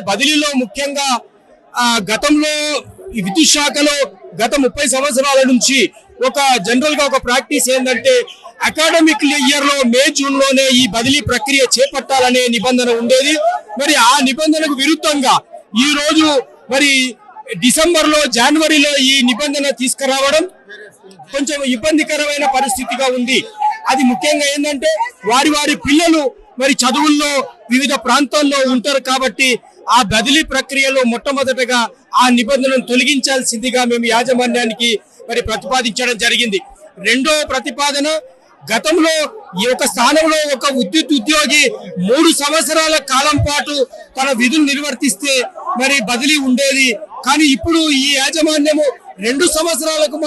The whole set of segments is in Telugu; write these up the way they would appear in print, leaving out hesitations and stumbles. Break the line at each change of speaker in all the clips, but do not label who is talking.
బదిలీలో ముఖ్యంగా గతంలో విద్యుత్ శాఖలో గత 30 సంవత్సరాల నుంచి ఒక జనరల్ గా ఒక ప్రాక్టీస్ ఏంటంటే అకాడమిక్ ఇయర్ లో మే జూన్ లోనే ఈ బదిలీ ప్రక్రియ చేపట్టాలనే నిబంధన ఉండేది. మరి ఆ నిబంధనకు విరుద్ధంగా ఈ రోజు మరి డిసెంబర్ లో జనవరిలో ఈ నిబంధన తీసుకురావడం కొంచెం ఇబ్బందికరమైన పరిస్థితిగా ఉంది. అది ముఖ్యంగా ఏంటంటే వారి పిల్లలు మరి చదువుల్లో వివిధ ప్రాంతాల్లో ఉంటారు కాబట్టి ఆ బదిలీ ప్రక్రియలో మొట్టమొదటగా ఆ నిబంధనను తొలగించాల్సిందిగా మేము యాజమాన్యానికి మరి ప్రతిపాదించడం జరిగింది. రెండో ప్రతిపాదన, గతంలో ఈ ఒక స్థానంలో ఒక విద్యుత్ ఉద్యోగి 3 సంవత్సరాల కాలం పాటు తన విధులు నిర్వర్తిస్తే మరి బదిలీ ఉండేది. కానీ ఇప్పుడు ఈ యాజమాన్యము 2 సంవత్సరాలకు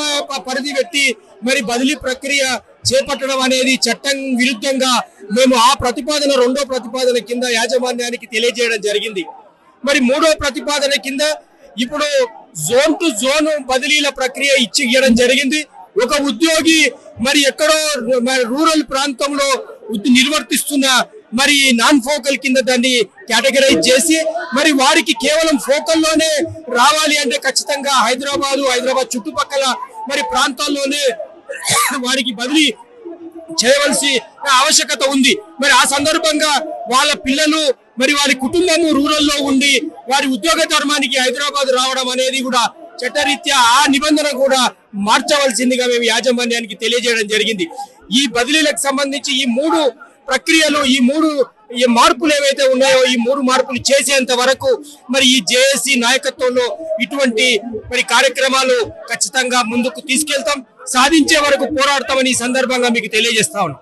పరిధి పెట్టి మరి బదిలీ ప్రక్రియ చేపట్టడం అనేది చట్టం విరుద్ధంగా మేము ఆ ప్రతిపాదన రెండో ప్రతిపాదన కింద యాజమాన్యానికి తెలియజేయడం జరిగింది. మరి మూడో ప్రతిపాదన కింద ఇప్పుడు జోన్ టు జోన్ బదిలీల ప్రక్రియ ఇవ్వడం జరిగింది. ఒక ఉద్యోగి మరి ఎక్కడో రూరల్ ప్రాంతంలో నిర్వర్తిస్తున్న మరి నాన్ ఫోకల్ కింద దాన్ని కేటగరైజ్ చేసి మరి వారికి కేవలం ఫోకల్ లోనే రావాలి అంటే ఖచ్చితంగా హైదరాబాద్ చుట్టుపక్కల మరి ప్రాంతాల్లోనే వారికి బదిలీ చేయవలసి ఆవశ్యకత ఉంది. మరి ఆ సందర్భంగా వాళ్ళ పిల్లలు మరి వారి కుటుంబము రూరల్లో ఉండి వారి ఉద్యోగ ధర్మానికి హైదరాబాద్ రావడం అనేది కూడా చట్టరీత్యా ఆ నిబంధన కూడా మార్చవలసిందిగా మేము యాజమాన్యానికి తెలియజేయడం జరిగింది. ఈ బదిలీలకు సంబంధించి ఈ 3 ప్రక్రియలు ఈ మార్పులు ఏవైతే ఉన్నాయో ఈ 3 మార్పులు చేసేంత వరకు మరి ఈ జేఏసీ నాయకత్వంలో ఇటువంటి మరి కార్యక్రమాలు ఖచ్చితంగా ముందుకు తీసుకెళ్తాం, సాధించే వరకు పోరాడతామని ఈ సందర్భంగా మీకు తెలియజేస్తా ఉన్నాం.